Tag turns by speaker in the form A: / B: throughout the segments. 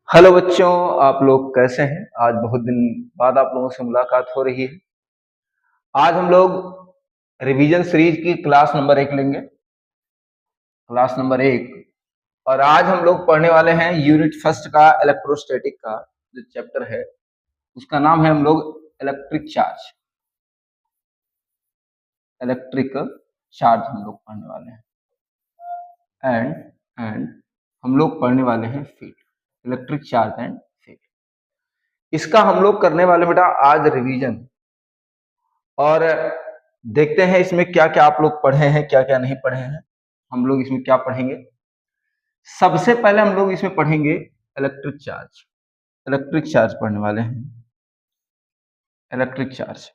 A: Hello बच्चों, आप लोग कैसे हैं? आज बहुत दिन बाद आप लोगों से मुलाकात हो रही है। आज हम लोग रिवीजन सीरीज की क्लास नंबर 1 लेंगे। Class number 1। और आज हम लोग पढ़ने वाले हैं यूनिट फर्स्ट का इलेक्ट्रोस्टैटिक का जो चैप्टर है, उसका नाम है हम लोग इलेक्ट्रिक चार्ज। इलेक्ट्रिक चार्ज हम लोग पढ़ने वाले हैं। एंड हम लोग पढ़ने वाले हैं field, electric charge and field. इसका हम लोग करने वाले बेटा आज रिवीजन। और देखते हैं इसमें क्या क्या आप लोग पढ़े हैं, क्या क्या नहीं पढ़े हैं। हम लोग इसमें क्या पढ़ेंगे? सबसे पहले हम लोग इसमें पढ़ेंगे इलेक्ट्रिक चार्ज। इलेक्ट्रिक चार्ज पढ़ने वाले हैं। इलेक्ट्रिक चार्ज,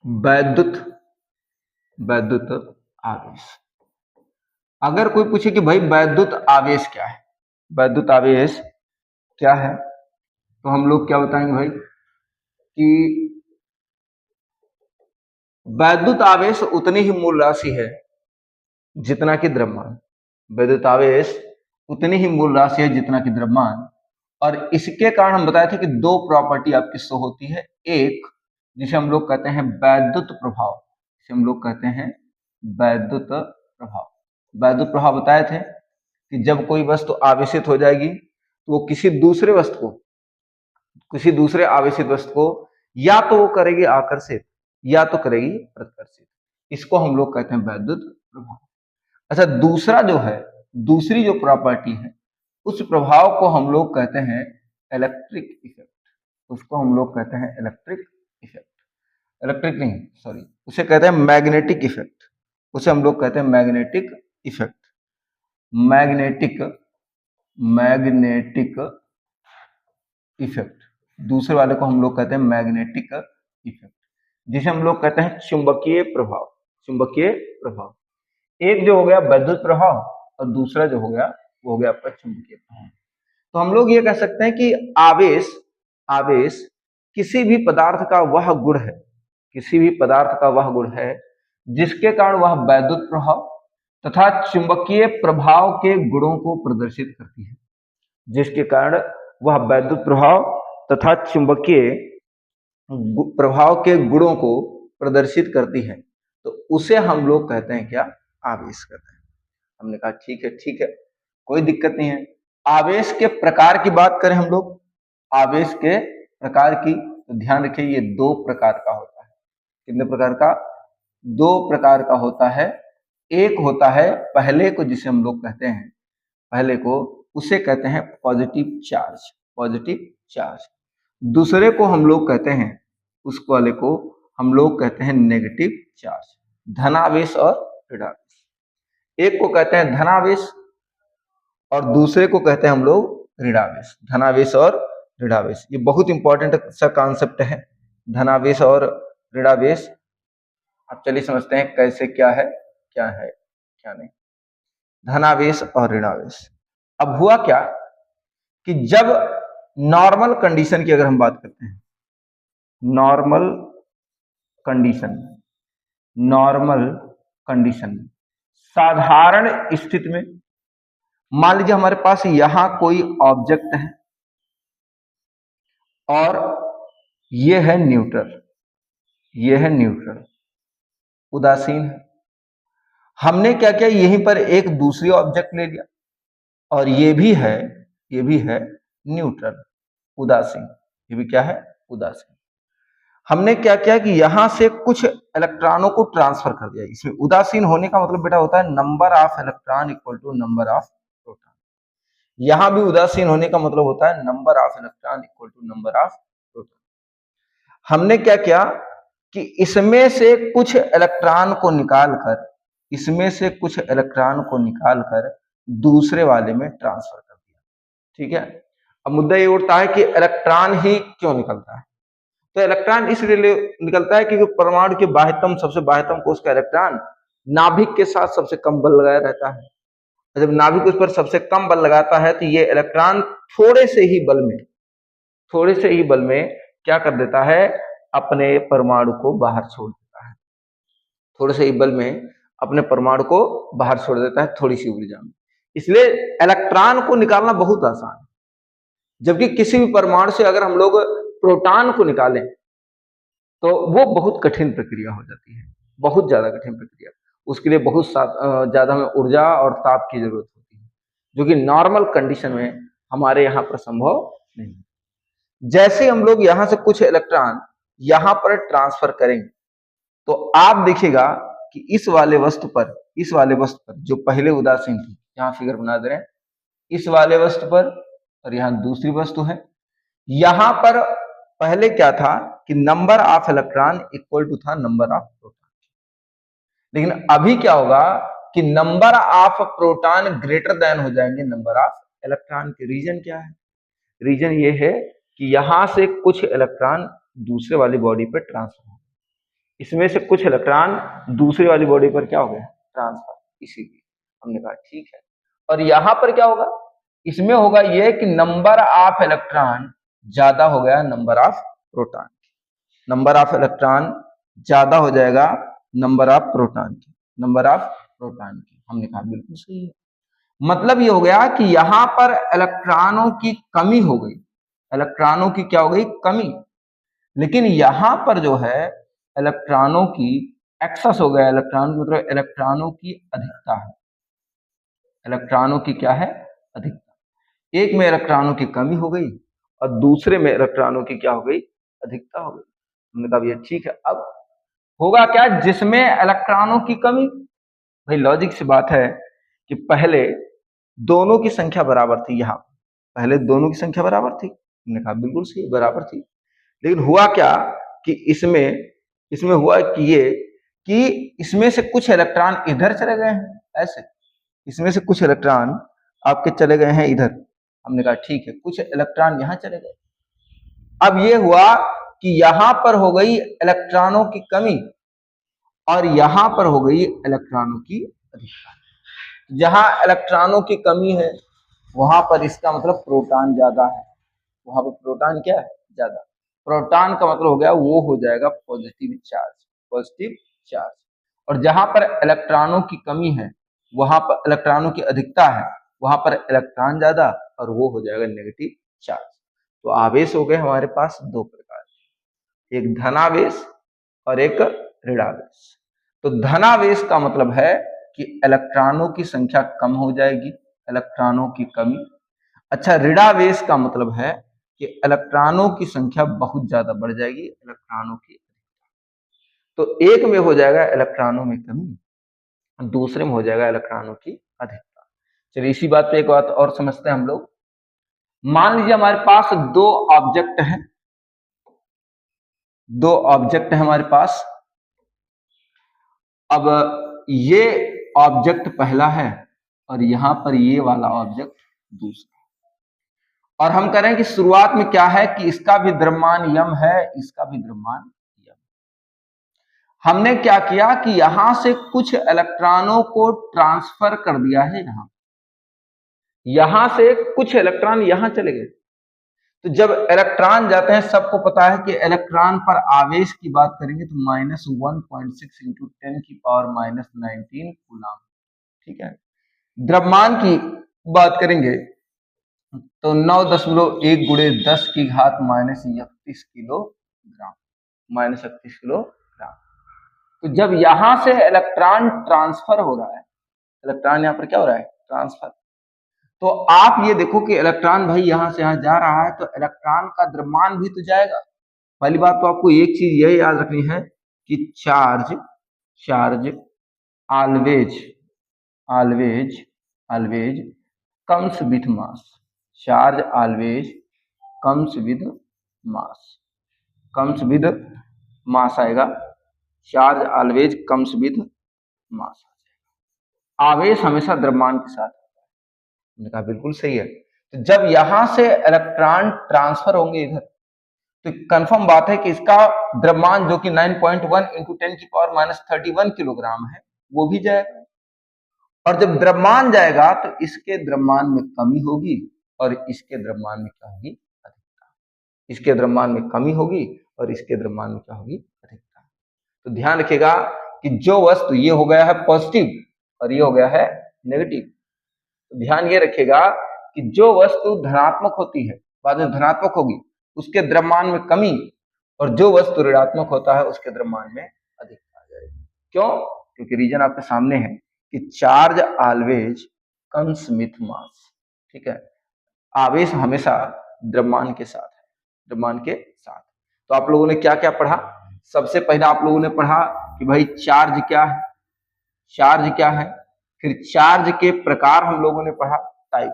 A: वैद्युत वैद्युत आवेश। अगर कोई पूछे कि भाई वैद्युत आवेश क्या है, वैद्युत आवेश क्या है, तो हम लोग क्या बताएंगे भाई कि वैद्युत आवेश उतनी ही मूल राशि है जितना कि द्रव्यमान। वैद्युत आवेश उतनी ही मूल राशि है जितना कि द्रव्यमान। और इसके कारण हम बताए थे कि दो प्रॉपर्टी आपकी शो होती है। एक जिसे हम लोग कहते हैं वैद्युत प्रभाव, जिसे हम लोग कहते हैं वैद्युत प्रभाव। वैद्युत प्रभाव बताए थे कि जब कोई वस्तु आवेशित हो जाएगी तो वो किसी दूसरे आवेशित वस्तु को या तो वो करेगी आकर्षित या तो करेगी प्रतिकर्षित। इसको हम लोग कहते हैं वैद्युत प्रभाव। अच्छा, दूसरी जो प्रॉपर्टी है, उस प्रभाव को हम लोग कहते हैं इलेक्ट्रिक इफेक्ट। उसको हम लोग कहते हैं इलेक्ट्रिक इफेक्ट। इलेक्ट्रिक नहीं, सॉरी, उसे कहते हैं मैग्नेटिक इफेक्ट। उसे हम लोग कहते हैं magnetic effect. Magnetic magnetic effect. दूसरे वाले को हम लोग कहते हैं मैग्नेटिक इफेक्ट, जिसे हम लोग कहते हैं चुंबकीय प्रभाव। चुंबकीय प्रभाव एक जो हो गया वैद्युत प्रभाव, और दूसरा जो हो गया वो हो गया आपका चुंबकीय प्रभाव। तो हम लोग ये कह सकते हैं कि आवेश किसी भी पदार्थ का वह गुण है, किसी भी पदार्थ का वह गुण है जिसके कारण वह वैद्युत प्रभाव तथा चुंबकीय प्रभाव के गुणों को प्रदर्शित करती है। जिसके कारण वह वैद्युत प्रभाव तथा चुंबकीय प्रभाव के गुणों को प्रदर्शित करती है, तो उसे हम लोग कहते हैं क्या? आवेश कहते हैं। हमने कहा ठीक है, ठीक है, कोई दिक्कत नहीं है। आवेश के प्रकार की बात करें हम लोग, आवेश के प्रकार की, तो ध्यान रखिए ये दो प्रकार का होता है। कितने प्रकार का? दो प्रकार का होता है। एक होता है पहले को, जिसे हम लोग कहते हैं पहले को, उसे कहते हैं पॉजिटिव चार्ज, पॉजिटिव चार्ज। दूसरे को हम लोग कहते हैं, उस वाले को हम लोग कहते हैं नेगेटिव चार्ज, धनावेश और ऋणावेश। एक को कहते हैं धनावेश और दूसरे को कहते हैं हम लोग ऋणावेश। धनावेश और ऋणावेश, ये बहुत इंपॉर्टेंट सा कॉन्सेप्ट है, धनावेश और ऋणावेश। अब चलिए समझते हैं कैसे, क्या है क्या नहीं। धनावेश और ऋणावेश। अब हुआ क्या कि जब नॉर्मल कंडीशन की अगर हम बात करते हैं, नॉर्मल कंडीशन साधारण स्थिति में, मान लीजिए हमारे पास यहां कोई ऑब्जेक्ट है और ये है न्यूट्रल, उदासीन है। हमने क्या किया, यहीं पर एक दूसरी ऑब्जेक्ट ले लिया और ये भी है न्यूट्रल, उदासीन। ये भी क्या है? उदासीन। हमने क्या किया कि यहां से कुछ इलेक्ट्रॉनों को ट्रांसफर कर दिया। इसमें उदासीन होने का मतलब बेटा होता है number of electron equal to number of proton. यहां भी उदासीन होने का मतलब होता है number of electron equal to number of proton. हमने क्या किया कि इसमें से कुछ इलेक्ट्रॉन को निकालकर दूसरे वाले में ट्रांसफर कर दिया। ठीक है, अब मुद्दा ये उठता है कि इलेक्ट्रॉन ही क्यों निकलता है? तो इलेक्ट्रॉन इसलिए निकलता है क्योंकि परमाणु के सबसे बाह्यतम कोश का इलेक्ट्रॉन नाभिक के साथ सबसे कम बल लगाया रहता है। जब नाभिक उस पर सबसे कम बल लगाता है तो ये इलेक्ट्रॉन थोड़े से ही बल में क्या कर देता है? अपने परमाणु को बाहर छोड़ देता है। थोड़े से ही बल में अपने परमाणु को बाहर छोड़ देता है, थोड़ी सी ऊर्जा में। इसलिए इलेक्ट्रॉन को निकालना बहुत आसान है, जबकि किसी भी परमाणु से अगर हम लोग प्रोटॉन को निकालें तो वो बहुत कठिन प्रक्रिया हो जाती है, बहुत ज्यादा कठिन प्रक्रिया। उसके लिए बहुत ज्यादा हमें ऊर्जा और ताप की जरूरत होती है, जो कि नॉर्मल कंडीशन में हमारे यहाँ पर संभव नहीं है। जैसे हम लोग यहाँ से कुछ इलेक्ट्रॉन यहाँ पर ट्रांसफर करेंगे तो आप देखिएगा कि इस वाले वस्तु पर जो पहले उदासीन थी, यहाँ फिगर बना दे रहे हैं, इस वाले वस्तु पर, और यहाँ दूसरी वस्तु है। यहाँ पर पहले क्या था कि number of electron equal to था नंबर ऑफ प्रोटॉन, लेकिन अभी क्या होगा कि number of proton greater than हो जाएंगे नंबर ऑफ इलेक्ट्रॉन के। रीजन क्या है? रीजन ये है कि यहां से कुछ इलेक्ट्रॉन दूसरे वाली बॉडी पर ट्रांसफर हो, इसमें से कुछ इलेक्ट्रॉन दूसरी वाली बॉडी पर क्या हो गया? ट्रांसफर। इसीलिए हमने कहा ठीक है। और यहां पर क्या होगा? इसमें होगा ये कि नंबर ऑफ इलेक्ट्रॉन ज्यादा हो गया number of proton, number of electron ज्यादा हो जाएगा नंबर ऑफ प्रोटॉन की, नंबर ऑफ प्रोटॉन की। हमने कहा बिल्कुल सही है। मतलब ये हो गया कि यहां पर इलेक्ट्रॉनों की कमी हो गई, इलेक्ट्रॉनों की क्या हो गई? कमी। लेकिन यहां पर जो है इलेक्ट्रॉनों की एक्सेस हो गया, इलेक्ट्रॉन मतलब इलेक्ट्रॉनों की अधिकता है, इलेक्ट्रॉनों की क्या है? अधिकता। एक में इलेक्ट्रॉनों की कमी हो गई और दूसरे में इलेक्ट्रॉनों की क्या हो गई? अधिकता हो गई। हमने कहा ये ठीक है। अब होगा क्या जिसमें इलेक्ट्रॉनों की कमी? भाई लॉजिक से बात है कि पहले दोनों की संख्या बराबर थी, यहाँ पहले दोनों की संख्या बराबर थी। हमने कहा बिल्कुल सही, बराबर थी। लेकिन हुआ क्या कि इसमें हुआ कि ये कि इसमें से कुछ इलेक्ट्रॉन इधर चले गए हैं, ऐसे इसमें से कुछ इलेक्ट्रॉन आपके चले गए हैं इधर। हमने कहा ठीक है, कुछ इलेक्ट्रॉन यहां चले गए। अब ये हुआ कि यहां पर हो गई इलेक्ट्रॉनों की कमी और यहां पर हो गई इलेक्ट्रॉनों की अधिकता। जहां इलेक्ट्रॉनों की कमी है वहां पर इसका मतलब प्रोटॉन ज्यादा है, वहां पर प्रोटॉन क्या है? ज्यादा। प्रोटॉन का मतलब हो गया वो हो जाएगा पॉजिटिव चार्ज, पॉजिटिव चार्ज। और जहां पर इलेक्ट्रॉनों की कमी है वहां पर इलेक्ट्रॉनों की अधिकता है, वहां पर इलेक्ट्रॉन ज्यादा और वो हो जाएगा नेगेटिव चार्ज। तो आवेश हो गए हमारे पास दो प्रकार, एक धनावेश और एक ऋणावेश। तो धनावेश का मतलब है कि इलेक्ट्रॉनों की संख्या कम हो जाएगी, इलेक्ट्रॉनों की कमी। अच्छा, ऋणावेश का मतलब है कि इलेक्ट्रॉनों की संख्या बहुत ज्यादा बढ़ जाएगी, इलेक्ट्रॉनों की। तो एक में हो जाएगा इलेक्ट्रॉनों में कमी, दूसरे में हो जाएगा इलेक्ट्रॉनों की अधिकता। चलिए इसी बात पे एक बात और समझते हैं हम लोग। मान लीजिए हमारे पास दो ऑब्जेक्ट हैं, दो ऑब्जेक्ट है हमारे पास। अब ये ऑब्जेक्ट पहला है और यहां पर ये वाला ऑब्जेक्ट दूसरा। और हम कह रहे हैं कि शुरुआत में क्या है कि इसका भी द्रव्यमान यम है, इसका भी द्रव्यमान यम। हमने क्या किया कि यहां से कुछ इलेक्ट्रॉनों को ट्रांसफर कर दिया है, यहां से कुछ इलेक्ट्रॉन यहां चले गए। तो जब इलेक्ट्रॉन जाते हैं, सबको पता है कि इलेक्ट्रॉन पर आवेश की बात करेंगे तो -1.6 इंटू 10⁻⁻19 कूलम। ठीक है। द्रव्यमान की बात करेंगे तो 9.1 गुणे 10 की घात -31 किलोग्राम, -31 किलोग्राम। तो जब यहां से इलेक्ट्रॉन ट्रांसफर हो रहा है, इलेक्ट्रॉन यहां पर क्या हो रहा है? ट्रांसफर। तो आप ये देखो कि इलेक्ट्रॉन भाई यहां से यहां जा रहा है तो इलेक्ट्रॉन का द्रव्यमान भी तो जाएगा। पहली बात तो आपको एक चीज यही याद रखनी है कि charge always comes with mass, charge always comes with mass, comes with mass आएगा, charge always comes with mass. आवेश हमेशा द्रव्यमान के साथ। मैंने कहा बिल्कुल सही है। तो जब यहां से इलेक्ट्रॉन ट्रांसफर होंगे इधर तो कंफर्म बात है कि इसका द्रव्यमान जो कि 9.1 इंटू 10⁻31 किलोग्राम है वो भी जाएगा। और जब द्रव्यमान जाएगा तो इसके द्रव्यमान में कमी होगी और इसके द्रव्यमान में क्या होगी? अधिकता। इसके द्रव्यमान में कमी होगी और इसके द्रव्यमान में क्या होगी? अधिकता। तो ध्यान रखिएगा कि जो वस्तु ये हो गया है पॉजिटिव और ये हो गया है नेगेटिव। तो ध्यान ये रखेगा कि जो वस्तु धनात्मक होती है बाद में धनात्मक होगी उसके द्रव्यमान में कमी, और जो वस्तु ऋणात्मक होता है उसके द्रव्यमान में अधिक आ जाएगी। क्यों? क्योंकि रीजन आपके सामने है कि चार्ज ऑलवेज कम्स विथ मास। ठीक है, आवेश हमेशा द्रव्यमान के साथ है, द्रव्यमान के साथ। तो आप लोगों ने क्या क्या पढ़ा? सबसे पहले आप लोगों ने पढ़ा कि भाई चार्ज क्या है, चार्ज क्या है। फिर चार्ज के प्रकार हम लोगों ने पढ़ा, टाइप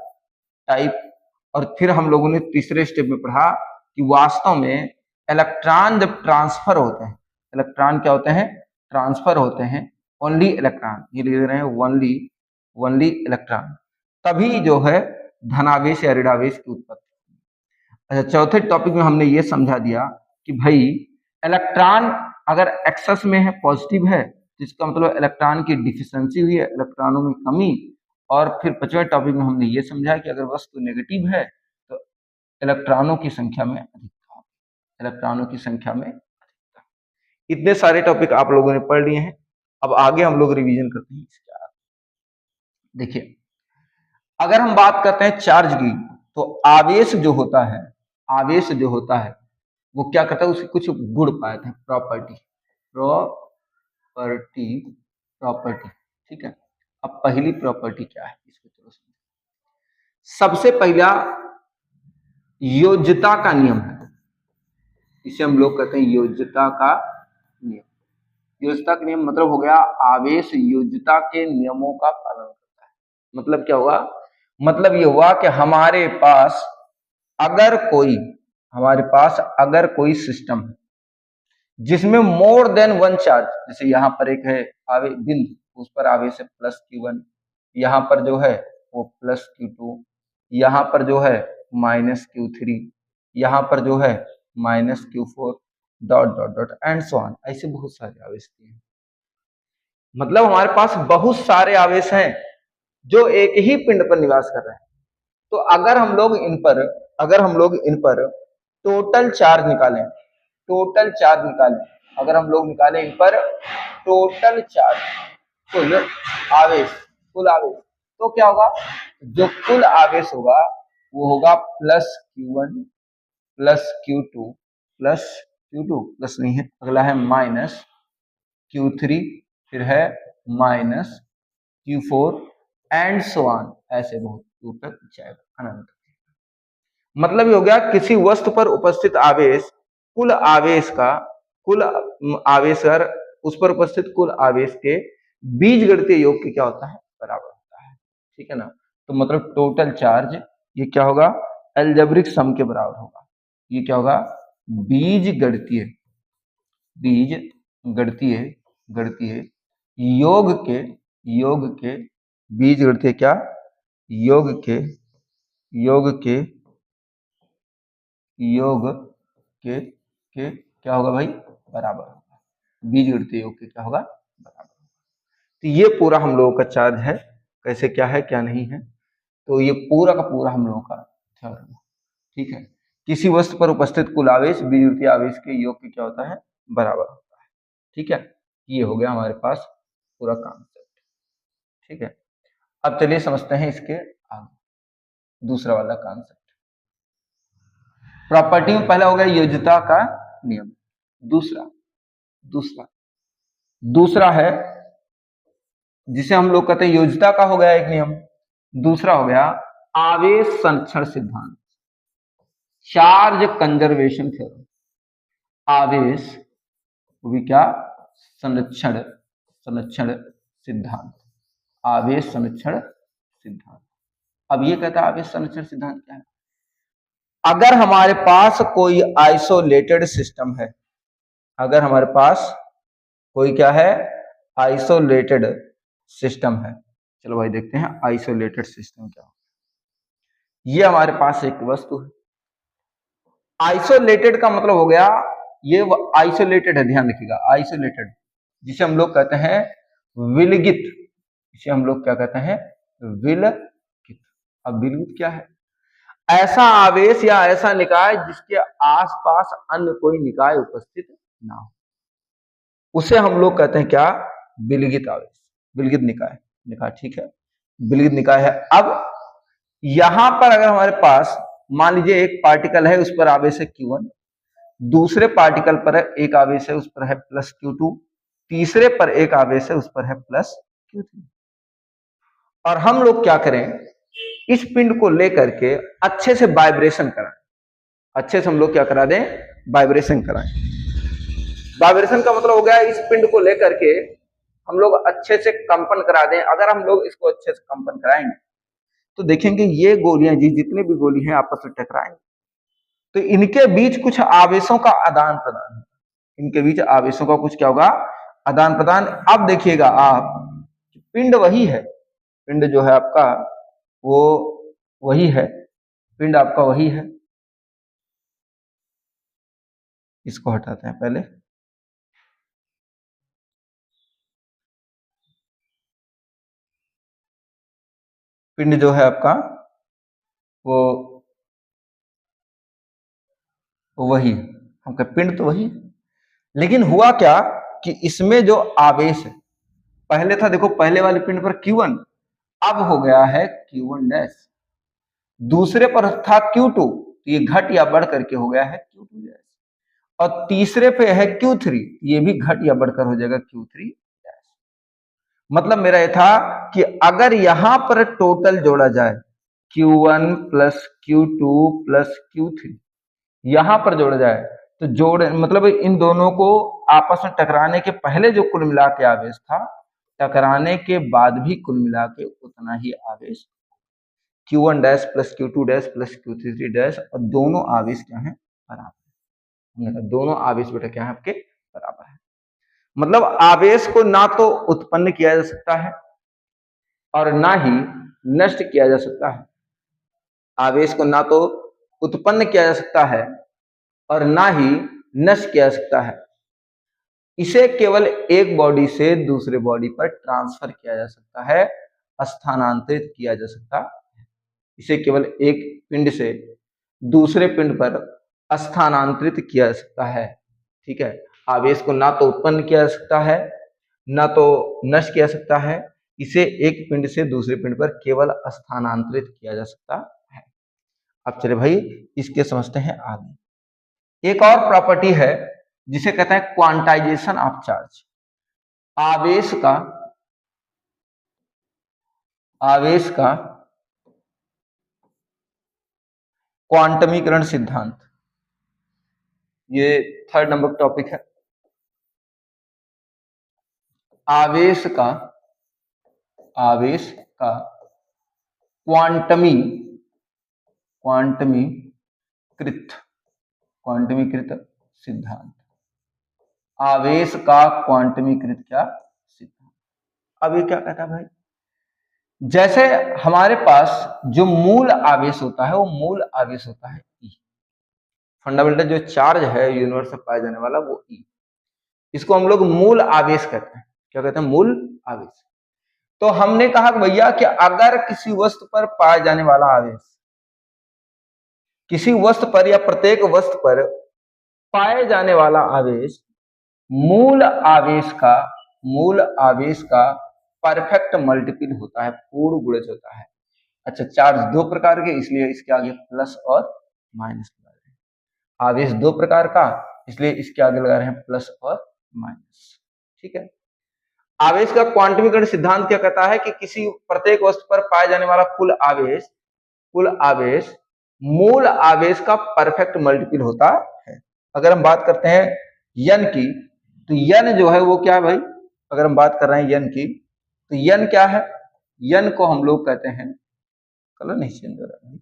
A: टाइप। और फिर हम लोगों ने तीसरे स्टेप में पढ़ा कि वास्तव में इलेक्ट्रॉन जब ट्रांसफर होते हैं, इलेक्ट्रॉन क्या होते हैं? ट्रांसफर होते हैं, ओनली इलेक्ट्रॉन, ये लिख रहे हैं ओनली, ओनली इलेक्ट्रॉन, तभी जो है धनावेश या ऋणावेश की उत्पत्ति। अच्छा, चौथे टॉपिक में हमने ये समझा दिया कि भाई इलेक्ट्रॉन अगर एक्सेस में है, पॉजिटिव है, तो इसका मतलब इलेक्ट्रॉन की डिफिशिएंसी हुई है, इलेक्ट्रॉनों में कमी। और फिर पांचवें टॉपिक में हमने ये समझा कि अगर वस्तु नेगेटिव है तो इलेक्ट्रॉनों की संख्या में अधिकता, इलेक्ट्रॉनों की संख्या में अधिकता। इतने सारे टॉपिक आप लोगों ने पढ़ लिए हैं। अब आगे हम लोग रिवीजन करते हैं इसके आगे। देखिए, अगर हम बात करते हैं चार्ज की, तो आवेश जो होता है, आवेश जो होता है वो क्या करता है? उसके कुछ गुण पाते हैं, प्रॉपर्टी, प्रॉपर्टी, प्रॉपर्टी। ठीक है, अब पहली प्रॉपर्टी क्या है इसको चलो समझो। सबसे पहला योज्यता का नियम है, इसे हम लोग कहते हैं योज्यता का नियम। योज्यता का नियम मतलब हो गया आवेश योज्यता के नियमों का पालन करता है। मतलब क्या हुआ? मतलब ये हुआ कि हमारे पास अगर कोई सिस्टम है जिसमें मोर देन वन चार्ज, जैसे यहाँ पर एक है आवेश बिंदु, उस पर आवेश है +Q1, यहाँ पर जो है वो +Q2, यहाँ पर जो है -Q3, यहाँ पर जो है -Q4, dot dot dot and so on, ऐसे बहुत सारे आवेश हैं। मतलब हमारे पास बहुत सारे आवेश हैं जो एक ही पिंड पर निवास कर रहे हैं। तो अगर हम लोग इन पर टोटल चार्ज निकालें, टोटल चार्ज निकालें, अगर हम लोग निकालें इन पर टोटल चार्ज, कुल आवेश, कुल आवेश, तो क्या होगा? जो कुल आवेश होगा वो होगा +Q1 +Q2 प्लस नहीं है, अगला है -Q3, फिर है -Q4 एंड सो ऑन, ऐसे बहुत दूर तक जाएगा, अनंत। मतलब ये हो गया किसी वस्तु पर उपस्थित आवेश, कुल आवेश का, कुल आवेश उस पर उपस्थित कुल आवेश के बीजगणितीय योग के क्या होता है? बराबर होता है। ठीक है ना? तो मतलब टोटल चार्ज ये क्या होगा? अलजेब्रिक सम के बराबर होगा। ये क्या होगा? बीजगणितीय गणितीय योग के बीजगणितीय क्या? योग के क्या होगा भाई? बराबर होगा। बीजगणितीय योग के क्या होगा? बराबर होगा। तो ये पूरा हम लोगों का चार्ज है, कैसे क्या है क्या नहीं है, तो ये पूरा का पूरा हम लोगों का थ्योरम है। ठीक है, किसी वस्तु पर उपस्थित कुल आवेश बीजगणितीय आवेश के योग के क्या होता है? बराबर होता है। ठीक है, ये हो गया हमारे पास पूरा कॉन्सेप्ट। ठीक है, अब चलिए समझते हैं इसके आगे दूसरा वाला कॉन्सेप्ट। प्रॉपर्टी में पहला हो गया योज्यता का नियम, दूसरा है जिसे हम लोग कहते हैं योज्यता का हो गया एक नियम, दूसरा हो गया आवेश संरक्षण सिद्धांत, चार्ज कंजर्वेशन थ्योरम। आवेश भी क्या? संरक्षण सिद्धांत, आवेश संरक्षण सिद्धांत। अब ये कहता है आवेश संरक्षण सिद्धांत क्या है? अगर हमारे पास कोई आइसोलेटेड सिस्टम है, अगर हमारे पास कोई क्या है? आइसोलेटेड सिस्टम है। चलो भाई देखते हैं आइसोलेटेड सिस्टम क्या होता है। ये हमारे पास एक वस्तु है, आइसोलेटेड का मतलब हो गया ये आइसोलेटेड है, ध्यान रखिएगा, आइसोलेटेड, जिसे हम लोग कहते हैं विलगित, इसे हम लोग क्या कहते हैं? विलगित। अब विलगित क्या है? ऐसा आवेश या ऐसा निकाय जिसके आसपास अन्य कोई निकाय उपस्थित ना हो, उसे हम लोग कहते हैं क्या? विलगित आवेश, विलगित निकाय। ठीक है, विलगित निकाय है। अब यहां पर अगर हमारे पास मान लीजिए एक पार्टिकल है, उस पर आवेश है Q1, दूसरे पार्टिकल पर एक आवेश है, उस पर है प्लस Q2, तीसरे पर एक आवेश है, उस पर है प्लस Q3। और हम लोग क्या करें, इस पिंड को लेकर के अच्छे से वाइब्रेशन कराएं, अच्छे से हम लोग क्या करा दें, वाइब्रेशन कराएं। वाइब्रेशन का मतलब हो गया इस पिंड को लेकर के हम लोग अच्छे से कंपन करा दें। अगर हम लोग इसको अच्छे से कंपन कराएंगे तो देखेंगे ये गोलियां जी जितनी भी गोली हैं आपस में टकराएंगे, तो इनके बीच कुछ आवेशों का आदान प्रदान है, इनके बीच आवेशों का कुछ क्या होगा, आदान प्रदान। अब देखिएगा आप, पिंड वही है, पिंड जो है आपका वो वही है, पिंड आपका वही है। इसको हटाते हैं पहले, पिंड जो है आपका वो वही, हम कह पिंड तो वही, लेकिन हुआ क्या कि इसमें जो आवेश है, पहले था देखो पहले वाले पिंड पर Q1, अब हो गया है Q1 डैश, दूसरे पर था Q2, तो ये घट या बढ़ करके हो गया है Q2 डैश, और तीसरे पे है Q3, ये भी घट या बढ़कर हो जाएगा Q3 डैश। मतलब मेरा ये था कि अगर यहां पर टोटल जोड़ा जाए Q1 plus Q2 plus Q3, यहां पर जोड़ा जाए तो जोड़ मतलब इन दोनों को आपस में टकराने के पहले जो कुल मिला के आवेश था, टकराने के बाद भी कुल मिला के उतना ही आवेश Q1 dash plus Q2 dash plus Q3 dash, और दोनों आवेश क्या है, बराबर। दोनों आवेश बेटा क्या है आपके, बराबर है। मतलब आवेश को ना तो उत्पन्न किया जा सकता है और ना ही नष्ट किया जा सकता है, आवेश को ना तो उत्पन्न किया जा सकता है और ना ही नष्ट किया जा सकता है। इसे केवल एक बॉडी से दूसरे बॉडी पर ट्रांसफर किया जा सकता है, स्थानांतरित किया जा सकता है। इसे केवल एक पिंड से दूसरे पिंड पर स्थानांतरित किया जा सकता है। ठीक है, आवेश को ना तो उत्पन्न किया जा सकता है ना तो नष्ट किया जा सकता है, इसे एक पिंड से दूसरे पिंड पर केवल स्थानांतरित किया जा सकता है। अब चले भाई इसके समझते हैं आगे। एक और प्रॉपर्टी है जिसे कहते हैं क्वांटाइजेशन ऑफ चार्ज। आवेश का क्वांटमीकरण सिद्धांत, ये 3rd नंबर टॉपिक है। आवेश का क्वांटमीकृत सिद्धांत, आवेश का क्वांटमीकृत क्या सिद्धांत। अब ये क्या कहता है भाई, जैसे हमारे पास जो मूल आवेश होता है वो मूल आवेश होता है E, फंडामेंटल जो चार्ज है यूनिवर्स में पाया जाने वाला वो E, इसको हम लोग मूल आवेश कहते हैं। क्या कहते हैं, मूल आवेश। तो हमने कहा भैया कि अगर किसी वस्तु पर पाया जाने वाला आवेश, किसी वस्तु पर या प्रत्येक वस्तु पर पाए जाने वाला आवेश मूल आवेश का परफेक्ट मल्टीपल होता है, पूर्ण गुणज होता है। अच्छा, चार्ज दो प्रकार के इसलिए इसके आगे प्लस और माइनस लगा रहे हैं। आवेश दो प्रकार का इसलिए इसके आगे लगा रहे हैं प्लस और माइनस। ठीक है, आवेश का क्वांटमीकरण सिद्धांत क्या कहता है कि किसी प्रत्येक वस्तु पर पाए जाने वाला कुल आवेश मूल आवेश का परफेक्ट मल्टीपल होता है। अगर हम बात करते हैं यन की, तो यन जो है वो क्या है भाई, अगर हम बात कर रहे हैं यन की, तो यन क्या है, यन को हम लोग कहते हैं, कलर नहीं चेंज हो रहा है,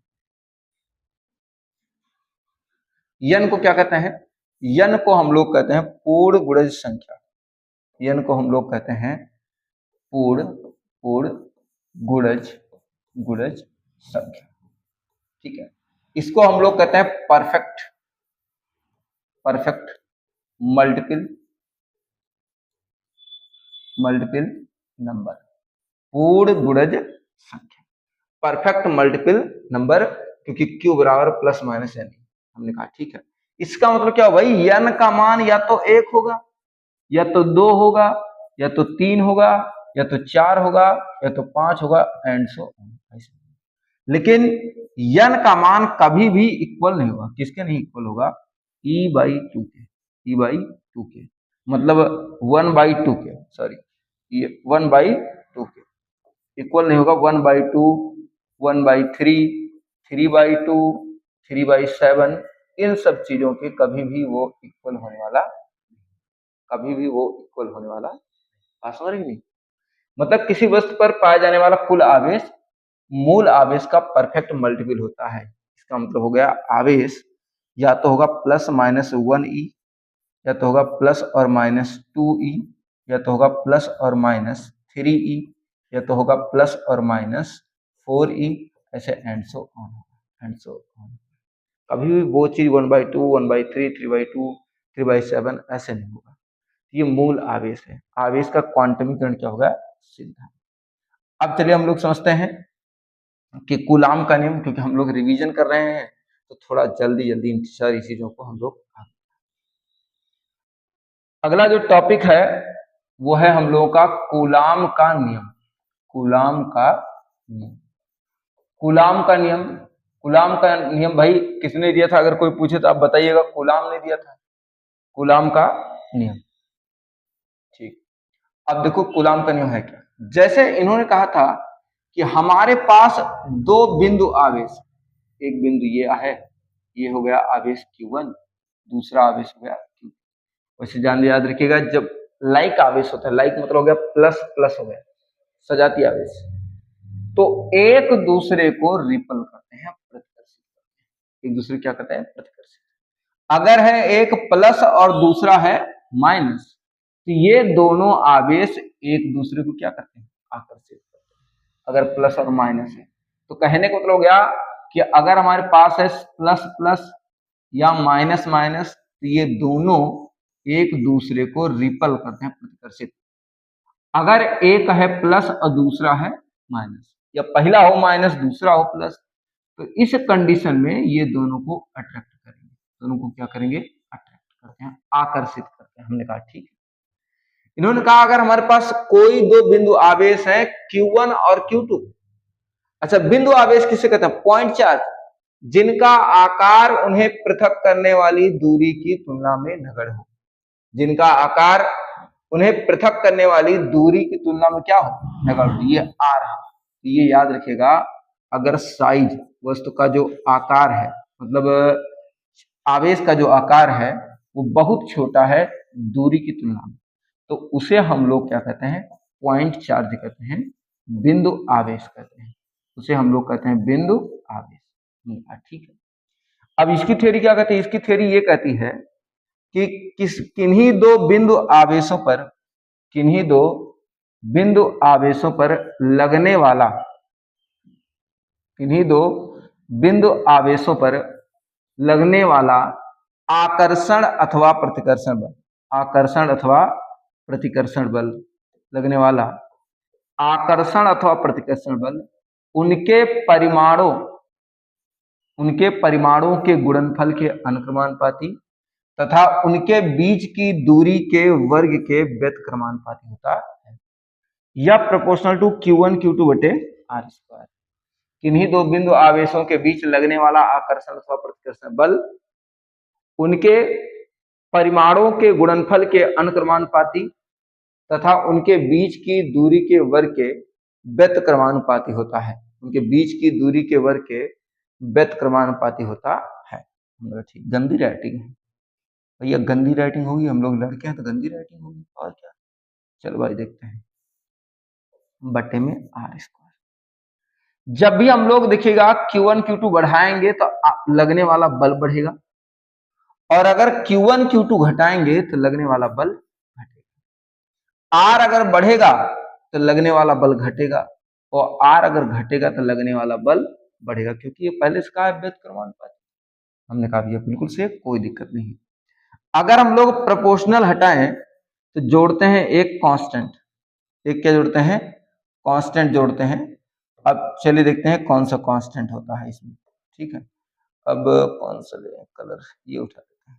A: यन को क्या कहते हैं, यन को हम लोग कहते हैं पूर्ण गुणज संख्या, यन को हम लोग कहते हैं पूर्ण गुणज संख्या। ठीक है, इसको हम लोग कहते हैं परफेक्ट मल्टीपल नंबर, पूर्ण गुणज संख्या, परफेक्ट मल्टीपल नंबर, क्योंकि Q बराबर प्लस माइनस एन। हमने कहा ठीक है, इसका मतलब क्या भाई, n का मान या तो 1 होगा या तो 2 होगा या तो 3 होगा या तो 4 होगा या तो 5 होगा एंड सो ऑन। लेकिन n का मान कभी भी इक्वल नहीं होगा, किसके नहीं इक्वल होगा, e/2 के, e/2 के मतलब 1/2 के, सॉरी ये 1/2 के इक्वल नहीं होगा। 1/2, 1/3, 3/2, 3/7 इन सब चीजों के कभी भी वो इक्वल होने वाला, कभी भी वो इक्वल होने वाला बात समझ रही नहीं। मतलब किसी वस्तु पर पाया जाने वाला कुल आवेश मूल आवेश का परफेक्ट मल्टीपल होता है। इसका मतलब हो गया आवेश या तो होगा ±1e, या तो होगा +or-2e, या तो होगा +or-3e, या तो होगा +or-4e, ऐसे एंड सो ऑन। कभी भी वो चीज 1/2, 1/3, 3/2, 3/7 ऐसे नहीं होगा। ये मूल आवेश है। आवेश का क्वांटमीकरण क्या होगा, सिद्धांत। अब चलिए हम लोग समझते हैं कि कूलाम का नियम, क्योंकि हम लोग रिवीजन कर रहे हैं तो थोड़ा जल्दी जल्दी इन सारी चीजों को हम लोग। अगला जो टॉपिक है वो है हम लोगों का कूलाम का नियम। कूलाम का नियम, कूलाम का नियम, कूलाम का नियम भाई किसने दिया था, अगर कोई पूछे तो आप बताइएगा, कूलाम ने दिया था कूलाम का नियम। ठीक, अब देखो कूलाम का नियम है क्या। जैसे इन्होंने कहा था कि हमारे पास दो बिंदु आवेश, एक बिंदु ये है, ये हो गया आवेश Q1, दूसरा आवेश हो गया Q2। वैसे जान याद रखिएगा, जब लाइक आवेश होता है, लाइक मतलब हो गया प्लस प्लस हो गया सजाती आवेश, तो एक दूसरे को रिपल करते हैं, प्रतिकर्षित करते हैं। एक दूसरे क्या करते हैं, प्रतिकर्षित। अगर है एक प्लस और दूसरा है माइनस, तो ये दोनों आवेश एक दूसरे को क्या करते हैं, आकर्षित करते हैं। अगर प्लस और माइनस है तो कहने का मतलब हो गया कि अगर हमारे पास है प्लस प्लस या माइनस माइनस, तो ये दोनों एक दूसरे को रिपल करते हैं, प्रतिकर्षित। अगर एक है प्लस और दूसरा है माइनस, या पहला हो माइनस दूसरा हो प्लस, तो इस कंडीशन में ये दोनों को अट्रैक्ट करेंगे, दोनों को क्या करेंगे, अट्रैक्ट करते हैं, आकर्षित करते हैं। हमने कहा ठीक है। इन्होंने कहा अगर हमारे पास कोई दो बिंदु आवेश है Q1 और Q2, अच्छा बिंदु आवेश किसे कहते हैं, पॉइंट चार्ज, जिनका आकार उन्हें पृथक करने वाली दूरी की तुलना में नगण्य हो, जिनका आकार उन्हें पृथक करने वाली दूरी की तुलना में क्या हो, नगण्य हो। ये आ रहा, ये याद रखिएगा, अगर साइज वस्तु का जो आकार है, मतलब आवेश का जो आकार है वो बहुत छोटा है दूरी की तुलना में, तो उसे हम लोग क्या कहते हैं, पॉइंट चार्ज कहते हैं, बिंदु आवेश कहते हैं, उसे हम लोग कहते हैं बिंदु आवेश। ठीक है। अब इसकी थ्योरी क्या कहती है, इसकी थ्योरी ये कहती है कि किन्हीं दो बिंदु आवेशों पर, किन्हीं दो बिंदु आवेशों पर लगने वाला, किन्हीं दो बिंदु आवेशों पर लगने वाला आकर्षण अथवा प्रतिकर्षण बल, आकर्षण अथवा प्रतिकर्षण बल, लगने वाला आकर्षण अथवा प्रतिकर्षण बल उनके परिमाणों के गुणनफल के अनुक्रमानुपाती तथा उनके बीच की दूरी के वर्ग के व्यतक्रमानुपाती होता है, या प्रोपोर्शनल टू Q1 Q2 बटे R स्क्वायर। किन्हीं दो बिंदु आवेशों के बीच लगने वाला आकर्षण अथवा प्रतिकर्षण बल उनके परिमाणों के गुणनफल के अनुक्रमानुपाती तथा उनके बीच की दूरी के वर्ग के व्यतक्रमानुपाती होता है, उनके बीच की दूरी के वर्ग के व्यतक्रमानुपाती होता है। ठीक, गंदी राइटिंग है भैया, गंदी राइटिंग होगी, हम लोग लड़के हैं तो गंदी राइटिंग होगी, और क्या। चलो भाई देखते हैं, बटे में R स्क्वायर। जब भी हम लोग देखिएगा Q1 Q2 बढ़ाएंगे तो लगने वाला बल बढ़ेगा, और अगर Q1 Q2 घटाएंगे तो लगने वाला बल घटेगा। R अगर बढ़ेगा तो लगने वाला बल घटेगा, और R अगर घटेगा तो लगने वाला बल बढ़ेगा, क्योंकि ये पहले से कहा है व्यतक्रमानुपाती। हमने कहा भैया बिल्कुल से कोई दिक्कत नहीं। अगर हम लोग प्रोपोर्शनल हटाएं तो जोड़ते हैं एक कांस्टेंट, एक क्या जोड़ते हैं, कांस्टेंट जोड़ते हैं। अब चलिए देखते हैं कौन सा कांस्टेंट होता है इसमें। ठीक है, अब कौन सा ले कलर, ये उठा देते हैं।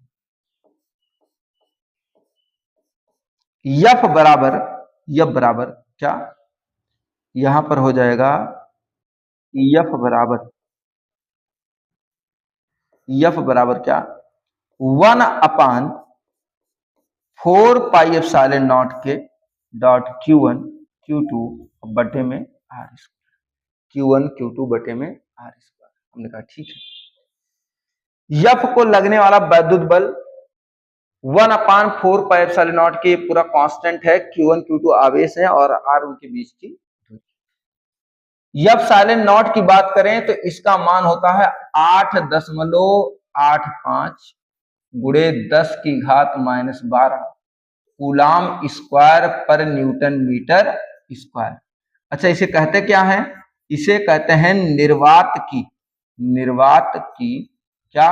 A: F बराबर क्या, यहां पर हो जाएगा एफ बराबर क्या, 1/4 पाई एप्सिलॉन नॉट के डॉट Q1 Q2 बटे में R स्क्वायर, Q1 Q2 बटे में R स्क्वायर। हमने कहा ठीक है। एफ को लगने वाला वैद्युत बल 1/4 पाई एप्सिलॉन नॉट के पूरा कांस्टेंट है, Q1 Q2 आवेश है और R उनके बीच की दूरी। एप्सिलॉन नॉट की बात करें तो इसका मान होता है 8.85 गुणे 10⁻⁻12 कूलाम स्क्वायर पर न्यूटन मीटर स्क्वायर। अच्छा, इसे कहते क्या है, इसे कहते हैं निर्वात की क्या,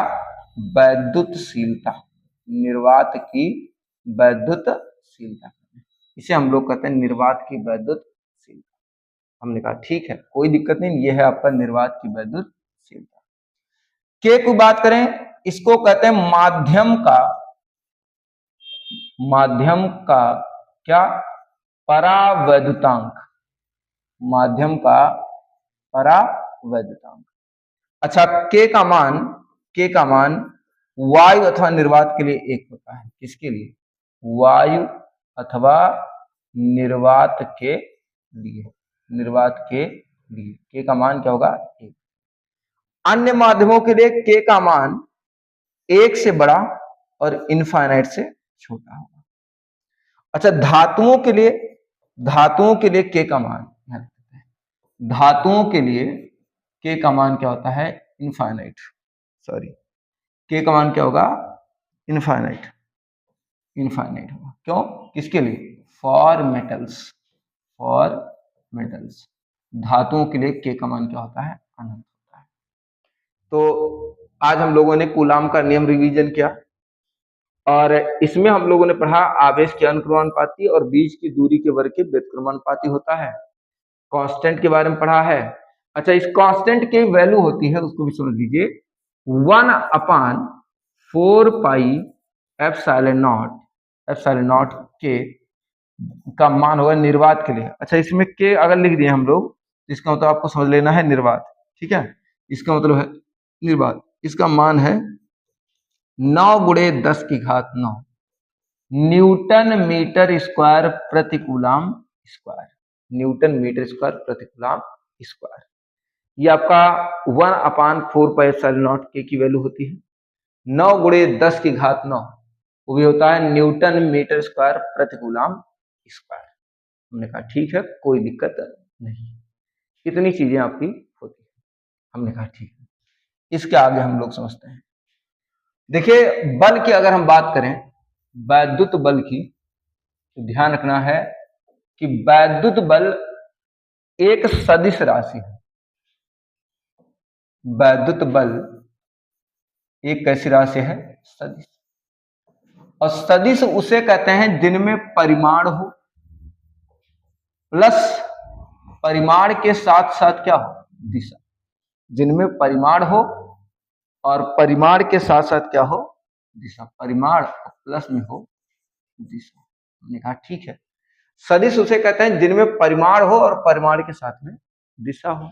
A: वैद्युतशीलता, निर्वात की वैद्युतशीलता, इसे हम लोग कहते हैं निर्वात की वैद्युतशीलता। हमने कहा ठीक है, कोई दिक्कत नहीं, यह है आपका निर्वात की वैद्युतशीलता। के की बात करें, इसको कहते हैं माध्यम का क्या, परावैद्युतांक, माध्यम का परावैद्युतांक। अच्छा, के का मान वायु अथवा निर्वात के लिए 1 होता है। किसके लिए, वायु अथवा निर्वात के लिए, के का मान क्या होगा, 1। अन्य माध्यमों के लिए के का मान 1 से बड़ा और इनफाइनाइट से छोटा होगा। अच्छा, धातुओं के लिए के का मान, धातुओं के लिए के का मान क्या होता है, इनफाइनाइट, के का मान क्या होगा, इनफाइनाइट होगा। क्यों, किसके लिए, फॉर मेटल्स, धातुओं के लिए के का मान क्या होता है, अनंत होता है। तो आज हम लोगों ने कूलाम का नियम रिवीजन किया और इसमें हम लोगों ने पढ़ा आवेश के अनुक्रमानुपाती और बीच की दूरी के वर्ग के व्युत्क्रमानुपाती होता है। कांस्टेंट के बारे में पढ़ा है। अच्छा, इस कांस्टेंट की वैल्यू होती है, उसको भी समझ लीजिए, 1/4 पाई एप्सिलॉन नॉट के का मान होगा निर्वात के लिए। अच्छा, इसमें के अगर लिख दिए हम लोग, इसका मतलब आपको समझ लेना है निर्वात, ठीक है, इसका मतलब है निर्वात, इसका मान है 9 गुणे 10⁻9 न्यूटन मीटर स्क्वायर प्रति coulomb square, newton metre square प्रति कूलाम स्क्वायर। ये आपका 1/4 पाई एप्सिलॉन नॉट के की वैल्यू होती है। 9 गुणे 10⁻9 वो भी होता है न्यूटन मीटर स्क्वायर प्रति कूलाम स्क्वायर। हमने कहा ठीक है, कोई दिक्कत नहीं, इतनी चीजें आपकी होती है। हमने कहा ठीक है, इसके आगे हम लोग समझते हैं। देखिए, बल की अगर हम बात करें, वैद्युत बल की, तो ध्यान रखना है कि वैद्युत बल एक सदिश राशि है। वैद्युत बल एक कैसी राशि है, सदिश। और सदिश उसे कहते हैं जिनमें परिमाण हो प्लस परिमाण के साथ साथ क्या हो, दिशा। जिनमें परिमाण हो और परिमाण के साथ साथ क्या हो, दिशा। परिमाण प्लस में हो दिशा। हमने कहा ठीक है, सदिश उसे कहते हैं जिनमें परिमाण हो और परिमाण के साथ में दिशा हो।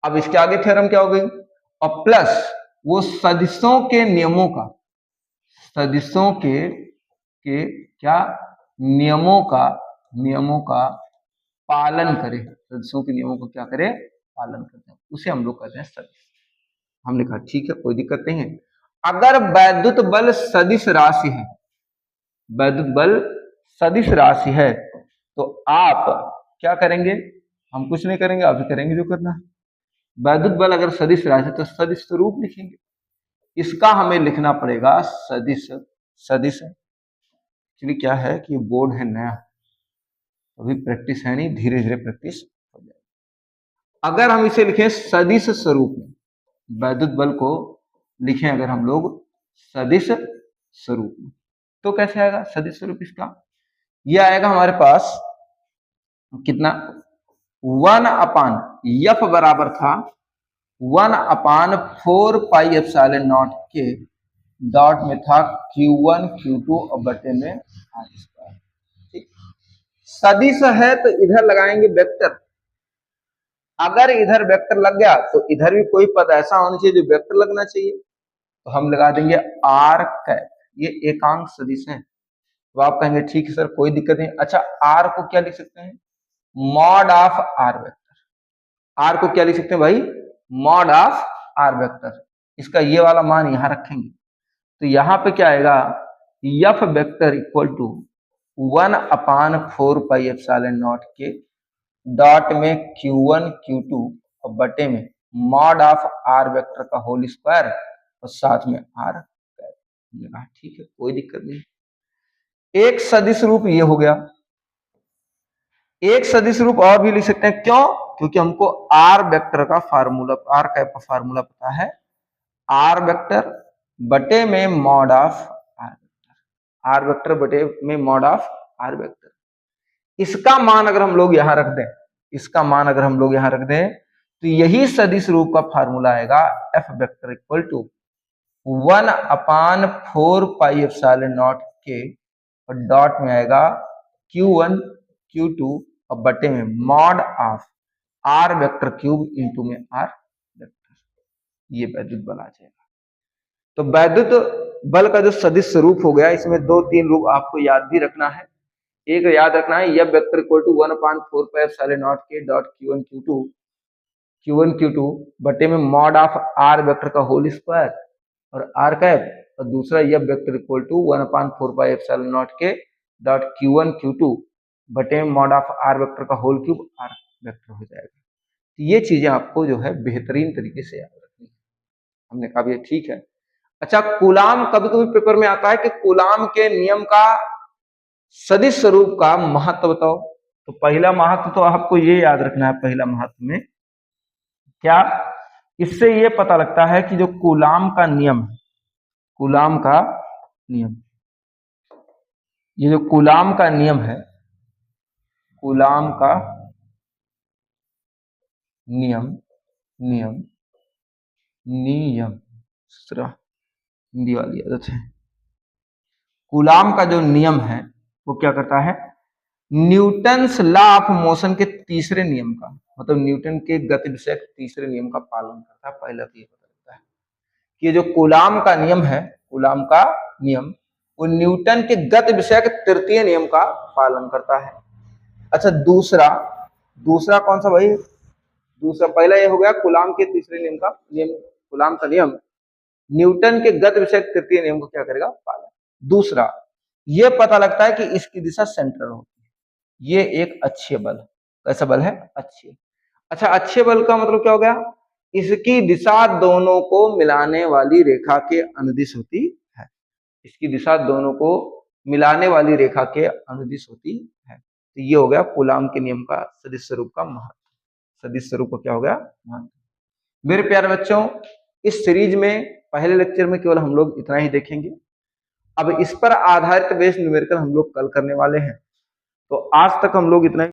A: अब इसके आगे थ्योरम क्या हो गई, और प्लस वो सदिशों के नियमों का, सदिशों के क्या नियमों का पालन करे, सदिशों के नियमों को क्या करे, पालन करते हैं, उसे हम लोग कहते हैं सदिश। हमने कहा ठीक है, कोई दिक्कत नहीं है। अगर वैद्युत बल सदिश राशि है, वैद्युत बल सदिश राशि है, तो आप क्या करेंगे, हम कुछ नहीं करेंगे, आप ही करेंगे जो करना है। वैद्युत बल अगर सदिश राशि है तो सदिश स्वरूप लिखेंगे, इसका हमें लिखना पड़ेगा सदिश। एक्चुअली क्या है कि बोर्ड है नया, अभी प्रैक्टिस है नहीं, धीरे धीरे प्रैक्टिस हो जाएगी। अगर हम इसे लिखें सदिश स्वरूप में, वैद्युत बल को लिखें अगर हम लोग सदिश स्वरूप में, तो कैसे आएगा सदिश स्वरूप इसका, यह आएगा हमारे पास कितना, 1/f बराबर था 1/4 पाई एप्सिलॉन नॉट के डॉट में था Q1 Q2 और बटे में R स्क्वायर। ठीक, सदिश है तो इधर लगाएंगे वेक्टर। अगर इधर वेक्टर लग गया तो इधर भी कोई पद ऐसा होना चाहिए जो वेक्टर लगना चाहिए, तो हम लगा देंगे आर कैप। ये एकांक सदिश है। तो आप कहेंगे ठीक है सर कोई दिक्कत नहीं। अच्छा आर को क्या लिख सकते हैं, mod of r vector. R को क्या लिख सकते हैं भाई, मॉड ऑफ आर वेक्टर। इसका ये वाला मान यहां रखेंगे तो यहां पे क्या आएगा, F vector equal to 1/4 pi epsilon naught के डॉट में Q1 Q2 और बटे में मॉड ऑफ आर वेक्टर का होल स्क्वायर और साथ में आर कैप। ठीक है कोई दिक्कत नहीं। एक सदिश रूप ये हो गया। एक सदिश रूप और भी लिख सकते हैं, क्यों, क्योंकि हमको आर वेक्टर का फार्मूला, आर कैप का फार्मूला पता है, आर वेक्टर बटे में mod of r vector. R vector बटे में मॉड ऑफ आर वेक्टर। इसका मान अगर हम लोग यहां रख दें, इसका मान अगर हम लोग यहां रख दें तो यही सदिश रूप का फार्मूला आएगा F vector equal to 1/4 pi epsilon naught के और डॉट में आएगा Q1 Q2 और बटे में mod of r vector cube into में आर वेक्टर। ये वैद्युत बल आ जाएगा। तो वैद्युत बल का जो सदिश रूप हो गया, इसमें 2-3 रूप आपको याद भी रखना है। एक याद रखना है F vector equal to 1/4 pi epsilon naught के डॉट Q1 Q2 बटे में मॉड ऑफ आर वेक्टर का होल स्क्वायर और आर कैप, और दूसरा F vector equal to 1/4 pi epsilon naught के डॉट Q1 Q2 बटे में मॉड ऑफ आर वेक्टर का होल क्यूब आर वेक्टर हो जाएगा। तो ये चीजें आपको जो है बेहतरीन तरीके से याद रखनी है। हमने कहा ये ठीक है। अच्छा कूलाम, कभी कभी पेपर में आता है कि कूलाम के नियम का सदिश स्वरूप का महत्व बताओ। तो पहला महत्व तो आपको ये याद रखना है, पहला महत्व में क्या, इससे ये पता लगता है कि जो कूलाम का नियम है, कूलाम का नियम, ये जो कूलाम का नियम है, कूलाम का नियम, नियम, नियम, हिंदी वाली आदत है। कूलाम का जो नियम है वो क्या करता है, न्यूटन्स लॉ ऑफ मोशन के तीसरे नियम का, मतलब न्यूटन के गति विषयक तीसरे नियम का पालन करता है। पहला तो ये पता लगता है कि ये जो कूलाम का नियम है, कूलाम का नियम वो न्यूटन के गति विषयक तृतीय नियम का पालन करता है। अच्छा दूसरा, दूसरा कौन सा भाई, दूसरा, पहला ये हो गया कूलाम के तीसरे नियम का नियम, कूलाम का नियम न्यूटन के गति विषयक तृतीय नियम को क्या करेगा, पालन। दूसरा ये पता लगता है कि इसकी दिशा सेंट्रल होती है। ये एक अक्षीय बल, कैसा बल है, अक्षीय। अच्छा अक्षीय बल का मतलब क्या हो गया, इसकी दिशा दोनों को मिलाने वाली रेखा के अनुदिश होती है। इसकी दिशा दोनों को मिलाने वाली रेखा के अनुदिश होती है। तो ये हो गया कूलाम के नियम का सदिश स्वरूप का महत्व। सदिश स्वरूप का क्या हो गया, महत्व। मेरे प्यारे बच्चों इस सीरीज में पहले लेक्चर में केवल हम लोग इतना ही देखेंगे। अब इस पर आधारित बेस्ड न्यूमेरिकल हम लोग कल करने वाले हैं। तो आज तक हम लोग इतना ही